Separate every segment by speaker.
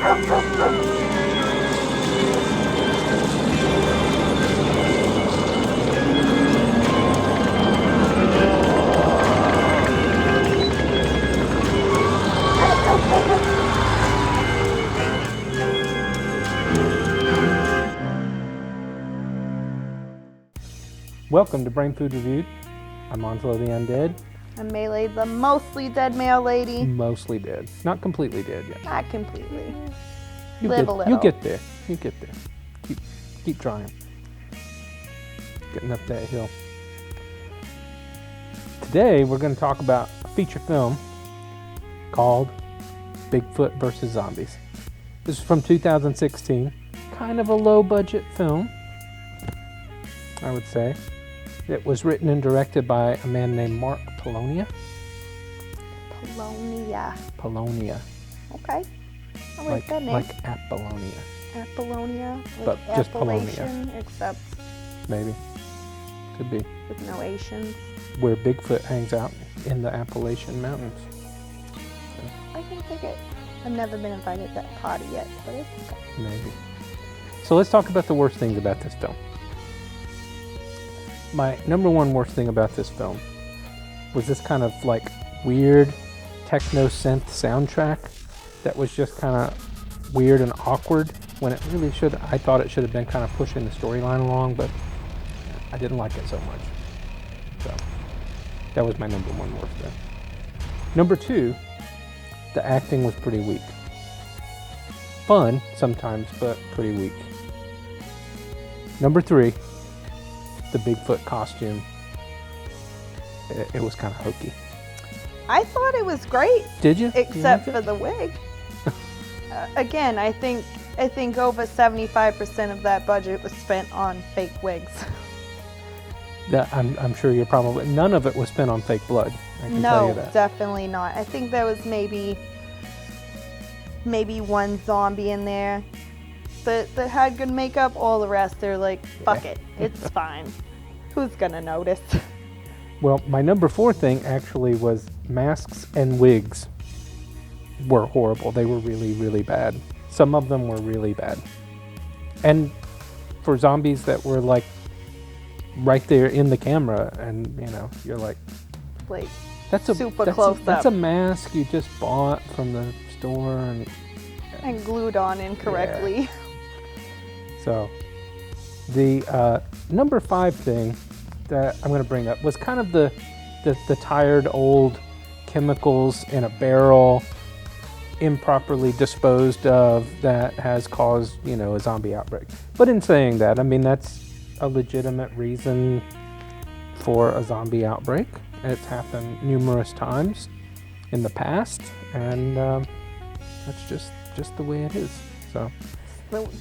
Speaker 1: Welcome to Brainfood Reviewed. I'm Onslow the Undead.
Speaker 2: I'm Melee, the mostly dead male lady.
Speaker 1: Mostly dead. Not completely dead yet.
Speaker 2: Not completely.
Speaker 1: You
Speaker 2: Live a little.
Speaker 1: You get there. You get there. Keep trying. Getting up that hill. Today we're going to talk about a feature film called Bigfoot vs. Zombies. This is from 2016. Kind of a low budget film, I would say. It was written and directed by a man named Mark Polonia. Polonia.
Speaker 2: Okay. I like that name.
Speaker 1: Like Apollonia.
Speaker 2: Apollonia. Like
Speaker 1: But just
Speaker 2: Appalachian, except
Speaker 1: Maybe. Could be.
Speaker 2: with no Asians.
Speaker 1: Where Bigfoot hangs out in the Appalachian Mountains.
Speaker 2: I can take it. I've never been invited to that party yet, but it's okay.
Speaker 1: Maybe. So let's talk about the worst things about this film. My number one worst thing about this film was this kind of like weird techno synth soundtrack that was just kind of weird and awkward when it really I thought it should have been kind of pushing the storyline along, but I didn't like it so much. So that was my number one worst thing. Number two, the acting was pretty weak. Fun sometimes, but pretty weak. Number three, the Bigfoot costume. It was kind of hokey.
Speaker 2: I thought it was great.
Speaker 1: Did you?
Speaker 2: Except for the wig. Again, I think over 75% of that budget was spent on fake wigs.
Speaker 1: I'm sure you're probably... None of it was spent on fake blood. I can tell you that.
Speaker 2: No, definitely not. I think there was maybe one zombie in there that had good makeup. All the rest, they're like, fuck it. It's fine. Who's gonna notice?
Speaker 1: Well, my number four thing actually was masks and wigs were horrible. They were really, really bad. Some of them were really bad. And for zombies that were like right there in the camera, and you know, you're like that's a mask you just bought from the store
Speaker 2: and glued on incorrectly.
Speaker 1: Yeah. So the number five thing that I'm going to bring up was kind of the tired old chemicals in a barrel, improperly disposed of, that has caused, you know, a zombie outbreak. But in saying that, I mean, that's a legitimate reason for a zombie outbreak. It's happened numerous times in the past, and that's just the way it is. So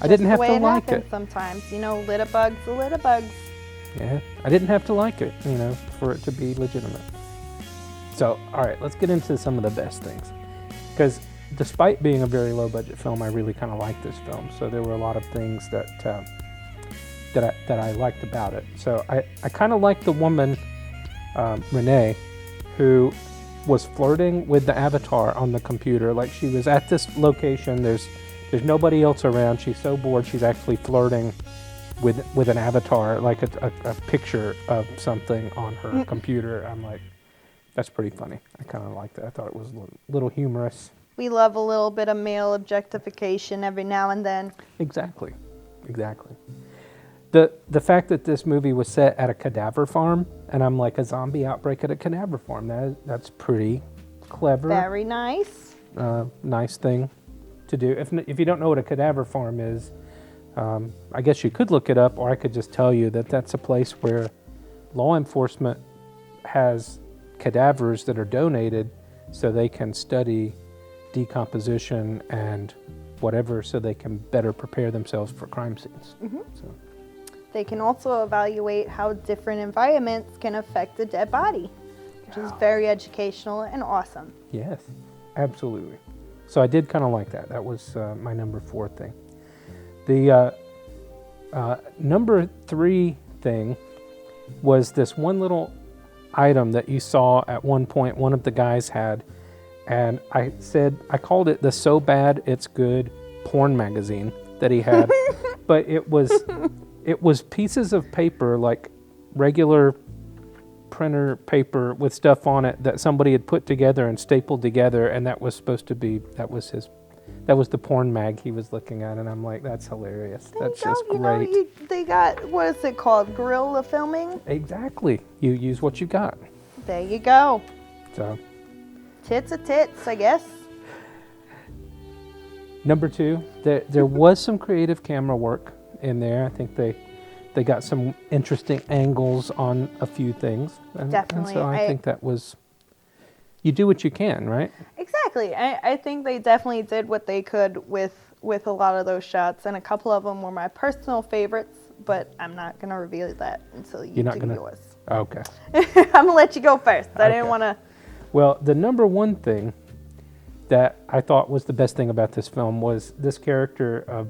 Speaker 1: I didn't have to like it.
Speaker 2: Sometimes, you know, litterbugs are litterbugs.
Speaker 1: Yeah, I didn't have to like it, you know, for it to be legitimate. So, all right, let's get into some of the best things. Because despite being a very low-budget film, I really kind of liked this film. So there were a lot of things that I liked about it. So I kind of liked the woman, Renee, who was flirting with the avatar on the computer. Like, she was at this location. There's nobody else around. She's so bored. She's actually flirting with an avatar, like a picture of something on her computer. I'm like, that's pretty funny. I kind of liked it. I thought it was a little humorous.
Speaker 2: We love a little bit of male objectification every now and then.
Speaker 1: Exactly. The fact that this movie was set at a cadaver farm, and I'm like, a zombie outbreak at a cadaver farm, that's pretty clever.
Speaker 2: Very nice.
Speaker 1: Nice thing to do. If you don't know what a cadaver farm is, I guess you could look it up, or I could just tell you that that's a place where law enforcement has cadavers that are donated so they can study decomposition and whatever, so they can better prepare themselves for crime scenes. Mm-hmm. So
Speaker 2: they can also evaluate how different environments can affect a dead body, which is very educational and awesome.
Speaker 1: Yes, absolutely. So I did kind of like that. That was my number four thing. The number three thing was this one little item that you saw at one point one of the guys had, and I called it the so bad it's good porn magazine that he had, but it was pieces of paper, like regular printer paper with stuff on it that somebody had put together and stapled together, and that was the porn mag he was looking at, and I'm like, that's hilarious. That's just great.
Speaker 2: They got, what is it called, guerrilla filming?
Speaker 1: Exactly. You use what you got.
Speaker 2: There you go.
Speaker 1: So,
Speaker 2: tits are tits, I guess.
Speaker 1: Number 2, there was some creative camera work in there. I think they got some interesting angles on a few things.
Speaker 2: Definitely.
Speaker 1: And so I think that was, you do what you can, right?
Speaker 2: Exactly. I think they definitely did what they could with a lot of those shots, and a couple of them were my personal favorites, but I'm not going to reveal that until you do yours.
Speaker 1: Okay.
Speaker 2: I'm going to let you go first. I didn't want to.
Speaker 1: Well, the number one thing that I thought was the best thing about this film was this character of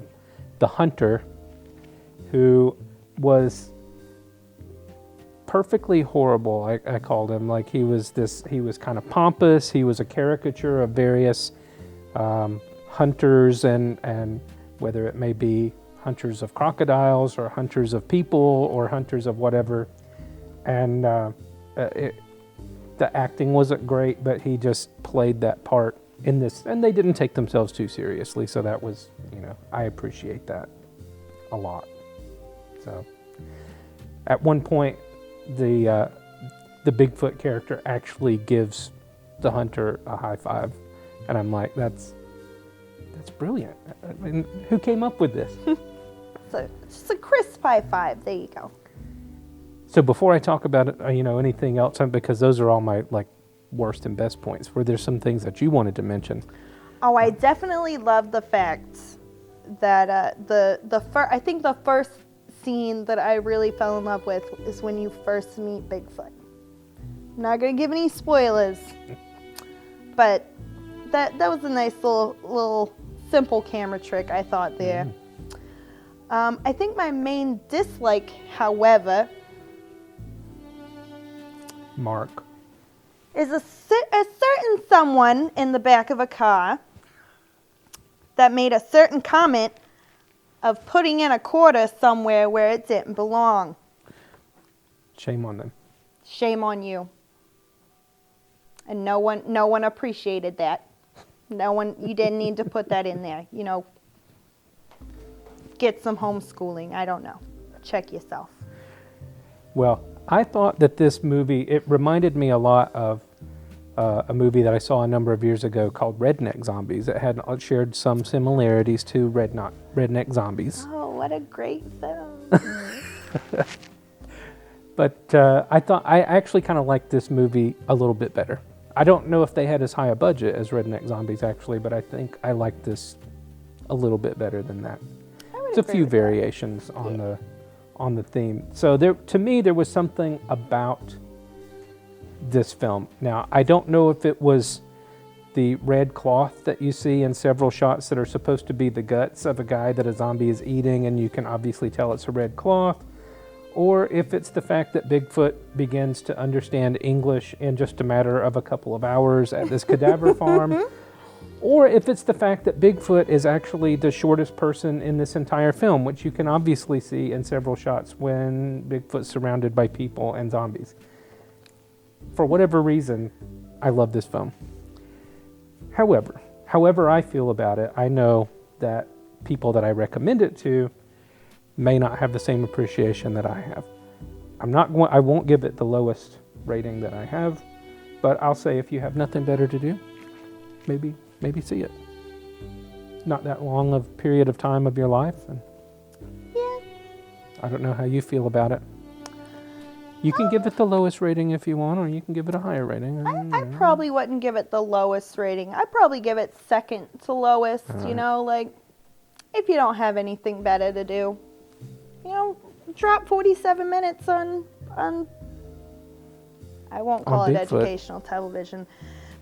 Speaker 1: the hunter, who was perfectly horrible. I called him, like he was kind of pompous. He was a caricature of various hunters, and whether it may be hunters of crocodiles or hunters of people or hunters of whatever. And the acting wasn't great, but he just played that part in this, and they didn't take themselves too seriously, so that was, I appreciate that a lot. So at one point, the Bigfoot character actually gives the hunter a high five, and I'm like, that's brilliant. I mean, who came up with this?
Speaker 2: So just a crisp high five. There you go.
Speaker 1: So before I talk about it, anything else, because those are all my worst and best points. Were there some things that you wanted to mention?
Speaker 2: Oh, I definitely love the fact that I think the first scene that I really fell in love with is when you first meet Bigfoot. I'm not gonna give any spoilers, but that was a nice little simple camera trick I thought there. I think my main dislike, however,
Speaker 1: Mark,
Speaker 2: is a certain someone in the back of a car that made a certain comment of putting in a quarter somewhere where it didn't belong.
Speaker 1: Shame on them.
Speaker 2: Shame on you. And no one appreciated that. You didn't need to put that in there. Get some homeschooling. I don't know. Check yourself.
Speaker 1: Well, I thought that this movie, it reminded me a lot of a movie that I saw a number of years ago called Redneck Zombies. It had shared some similarities to Redneck Zombies.
Speaker 2: Oh, what a great film.
Speaker 1: But I actually kind of liked this movie a little bit better. I don't know if they had as high a budget as Redneck Zombies actually, but I think I liked this a little bit better than that. There's a few variations on the theme. So to me, there was something about this film. Now, I don't know if it was the red cloth that you see in several shots that are supposed to be the guts of a guy that a zombie is eating, and you can obviously tell it's a red cloth, or if it's the fact that Bigfoot begins to understand English in just a matter of a couple of hours at this cadaver farm, or if it's the fact that Bigfoot is actually the shortest person in this entire film, which you can obviously see in several shots when Bigfoot's surrounded by people and zombies. For whatever reason, I love this film. However I feel about it, I know that people that I recommend it to may not have the same appreciation that I have. I won't give it the lowest rating that I have, but I'll say if you have nothing better to do, maybe see it. Not that long of period of time of your life, and
Speaker 2: yeah.
Speaker 1: I don't know how you feel about it. You can give it the lowest rating if you want, or you can give it a higher rating.
Speaker 2: I probably wouldn't give it the lowest rating. I'd probably give it second to lowest, if you don't have anything better to do. Drop 47 minutes on I won't call it
Speaker 1: Bigfoot.
Speaker 2: Educational television.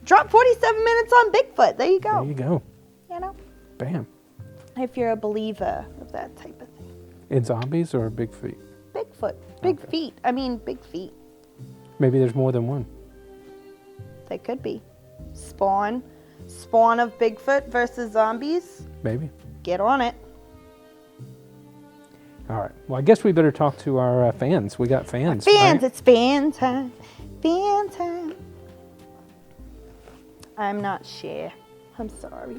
Speaker 2: Drop 47 minutes on Bigfoot. There you go.
Speaker 1: There you go. Bam.
Speaker 2: If you're a believer of that type of thing.
Speaker 1: In zombies or Bigfoot?
Speaker 2: Bigfoot. Big feet. I mean, big feet.
Speaker 1: Maybe there's more than one.
Speaker 2: They could be. Spawn of Bigfoot versus zombies.
Speaker 1: Maybe.
Speaker 2: get on it.
Speaker 1: All right. Well, I guess we better talk to our fans. We got fans.
Speaker 2: Fans,
Speaker 1: right?
Speaker 2: it's fan time. Fan time. I'm not sure. I'm sorry.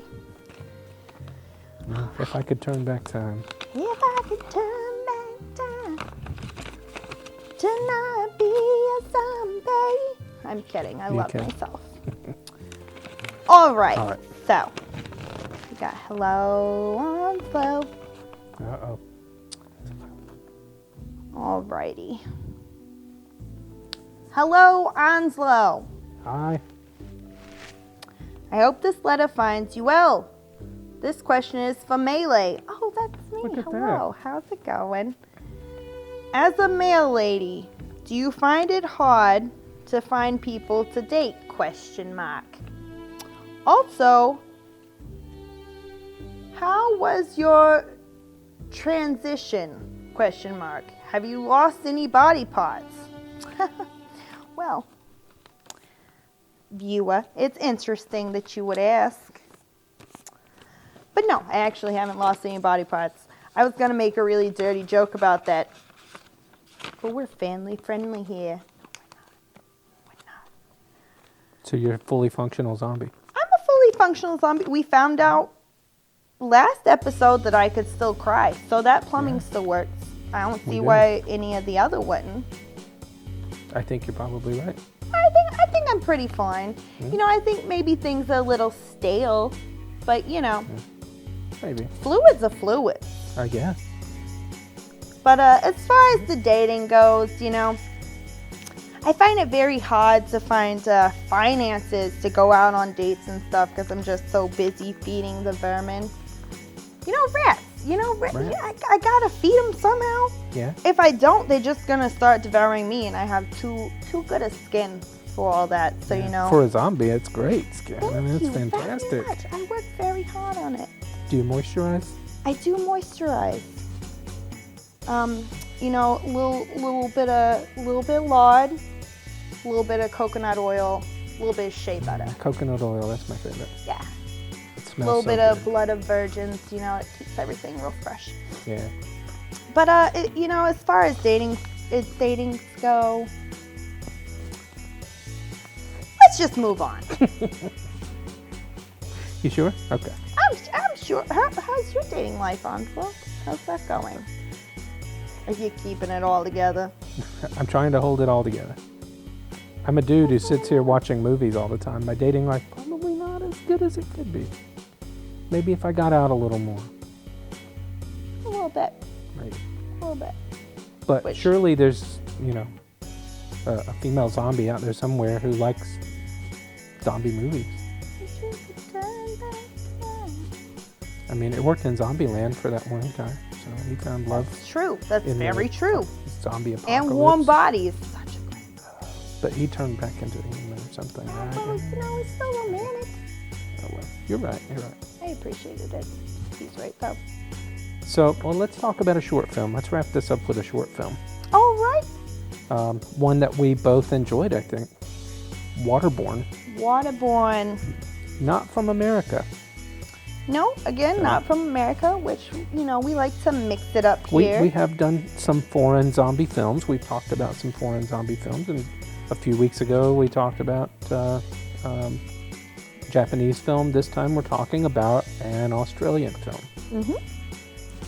Speaker 1: Well, if I could turn back time.
Speaker 2: If I could turn back time to not be a zombie. I'm kidding. I love
Speaker 1: okay?
Speaker 2: myself. All right.
Speaker 1: All right.
Speaker 2: So, we got hello, Onslow.
Speaker 1: Uh-oh.
Speaker 2: Alrighty. Hello, Onslow.
Speaker 1: Hi.
Speaker 2: I hope this letter finds you well. This question is from Melee. Oh, that's me.
Speaker 1: Look at
Speaker 2: Hello. How's it going? As a mail lady, do you find it hard to find people to date? Question mark. Also, how was your transition? Question mark. Have you lost any body parts? Well, viewer, it's interesting that you would ask. But no, I actually haven't lost any body parts. I was going to make a really dirty joke about that. But we're family friendly here. We're not.
Speaker 1: So you're a fully functional zombie.
Speaker 2: I'm a fully functional zombie. We found out last episode that I could still cry. So that plumbing still works. I don't see why any of the other wouldn't.
Speaker 1: I think you're probably right.
Speaker 2: I think I'm pretty fine. You know, I think maybe things are a little stale, but you know,
Speaker 1: Maybe.
Speaker 2: fluid's a fluid.
Speaker 1: I guess.
Speaker 2: But as far as the dating goes, you know, I find it very hard to find finances to go out on dates and stuff because I'm just so busy feeding the vermin. You know, rats. You know,
Speaker 1: Rats.
Speaker 2: I gotta feed them somehow.
Speaker 1: Yeah.
Speaker 2: If I don't, they're just gonna start devouring me, and I have too good a skin for all that. So you know.
Speaker 1: For a zombie, it's great skin. I mean, it's
Speaker 2: Thank you very
Speaker 1: fantastic.
Speaker 2: much. I work very hard on it.
Speaker 1: Do you moisturize?
Speaker 2: I do moisturize. You know, little bit of lard, a little bit of coconut oil, a little bit of shea butter.
Speaker 1: Coconut oil, that's my favorite.
Speaker 2: Yeah.
Speaker 1: It
Speaker 2: A
Speaker 1: smells
Speaker 2: little
Speaker 1: so
Speaker 2: bit
Speaker 1: good.
Speaker 2: of blood of virgins. You know, it keeps everything real fresh.
Speaker 1: Yeah.
Speaker 2: But you know, as far as datings go, let's just move on.
Speaker 1: You sure? Okay.
Speaker 2: I'm sure. How's your dating life, Onslow? How's that going? Are you keeping it all together?
Speaker 1: I'm trying to hold it all together. I'm a dude who sits here watching movies all the time. My dating life probably not as good as it could be. Maybe if I got out a little more.
Speaker 2: A little bit.
Speaker 1: Maybe.
Speaker 2: A little bit.
Speaker 1: But
Speaker 2: Which-
Speaker 1: surely there's, you know, a female zombie out there somewhere who likes zombie movies. I mean, it worked in Zombieland for that one guy, so he found love.
Speaker 2: That's true. That's
Speaker 1: in
Speaker 2: very
Speaker 1: the
Speaker 2: true.
Speaker 1: Zombie apocalypse.
Speaker 2: And warm bodies. Such a great.
Speaker 1: But he turned back into a human or something, right?
Speaker 2: Well, you know, it's so romantic.
Speaker 1: Oh, well. You're right. You're right.
Speaker 2: I appreciated it. He's right though.
Speaker 1: So, well, let's talk about a short film. Let's wrap this up with a short film.
Speaker 2: All right.
Speaker 1: One that we both enjoyed, I think. Waterborne.
Speaker 2: Waterborne.
Speaker 1: Not from America.
Speaker 2: No, again, not from America, which, you know, we like to mix it up here.
Speaker 1: We have done some foreign zombie films. We've talked about some foreign zombie films. And a few weeks ago, we talked about Japanese film. This time, we're talking about an Australian film.
Speaker 2: Mm-hmm.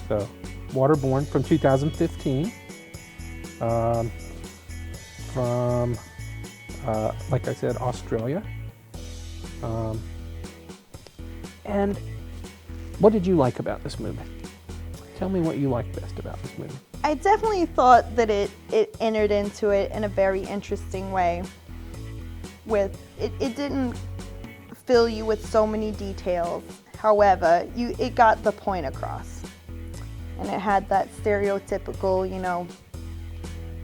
Speaker 1: So, Waterborne from 2015. From, like I said, Australia. And what did you like about this movie? Tell me what you liked best about this movie.
Speaker 2: I definitely thought that it entered into it in a very interesting way. With it didn't fill you with so many details. However, it got the point across. And it had that stereotypical, you know,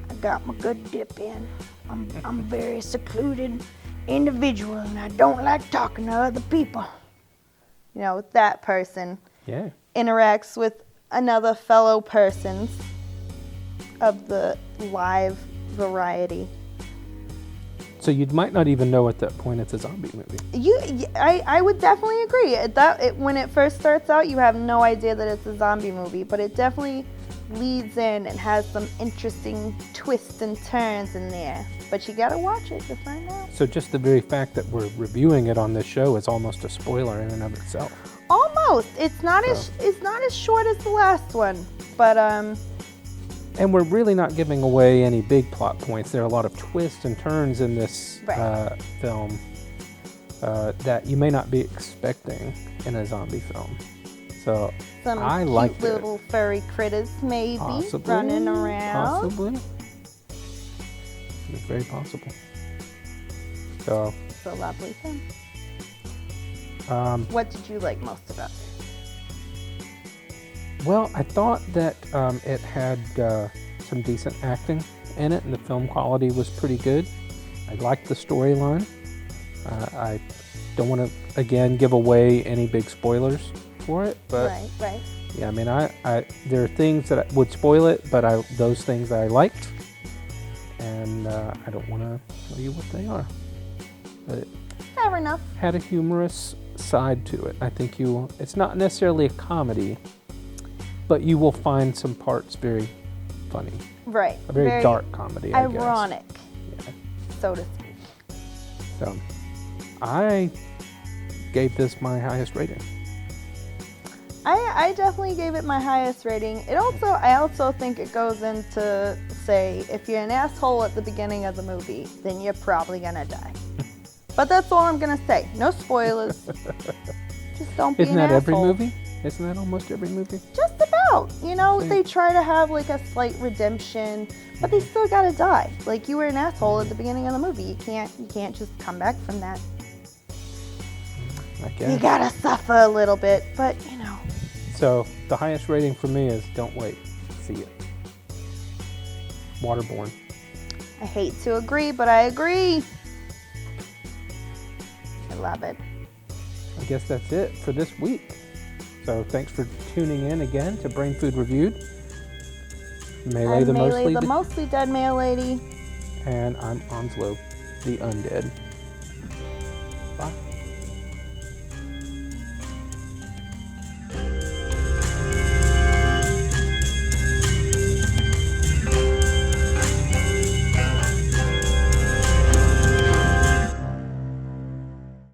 Speaker 2: I got my good dip in. I'm a very secluded individual and I don't like talking to other people. You know, that person
Speaker 1: Yeah.
Speaker 2: interacts with another fellow persons of the live variety.
Speaker 1: So you might not even know at that point it's a zombie movie.
Speaker 2: I would definitely agree. When it first starts out, you have no idea that it's a zombie movie, but it definitely leads in and has some interesting twists and turns in there. But you gotta watch it to find out.
Speaker 1: So just the very fact that we're reviewing it on this show is almost a spoiler in and of itself.
Speaker 2: Almost. It's not as short as the last one, but
Speaker 1: And we're really not giving away any big plot points. There are a lot of twists and turns in this film that you may not be expecting in a zombie film. So
Speaker 2: some
Speaker 1: I
Speaker 2: cute
Speaker 1: like
Speaker 2: little furry critters maybe running around.
Speaker 1: Possibly. It's very possible. So
Speaker 2: It's a lovely film. What did you like most about it?
Speaker 1: Well, I thought that it had some decent acting in it, and the film quality was pretty good. I liked the storyline. I don't want to, again, give away any big spoilers for it, but
Speaker 2: right.
Speaker 1: yeah, I mean, I there are things that would spoil it, but those things I liked, and I don't want to tell you what they are. But it
Speaker 2: Fair enough.
Speaker 1: had a humorous side to it. I think it's not necessarily a comedy, but you will find some parts very funny.
Speaker 2: Right.
Speaker 1: A very dark comedy, I guess.
Speaker 2: Ironic,
Speaker 1: Yeah.
Speaker 2: so to speak.
Speaker 1: So, I gave this my highest rating.
Speaker 2: I definitely gave it my highest rating. I also think it goes into say, if you're an asshole at the beginning of the movie, then you're probably gonna die. But that's all I'm gonna say. No spoilers. Just don't be
Speaker 1: Isn't
Speaker 2: an
Speaker 1: that every
Speaker 2: asshole.
Speaker 1: movie? Isn't that almost every movie?
Speaker 2: Just about.
Speaker 1: Same.
Speaker 2: They try to have like a slight redemption, but they still gotta die. Like, you were an asshole at the beginning of the movie. You can't just come back from that.
Speaker 1: I
Speaker 2: You
Speaker 1: guess.
Speaker 2: gotta suffer a little bit, but
Speaker 1: So, the highest rating for me is Don't Wait, See It. Waterborne.
Speaker 2: I hate to agree, but I agree. I love it.
Speaker 1: I guess that's it for this week. So, thanks for tuning in again to Brainfood Reviewed.
Speaker 2: I'm Melee, the mostly dead male lady.
Speaker 1: And I'm Onslow the Undead.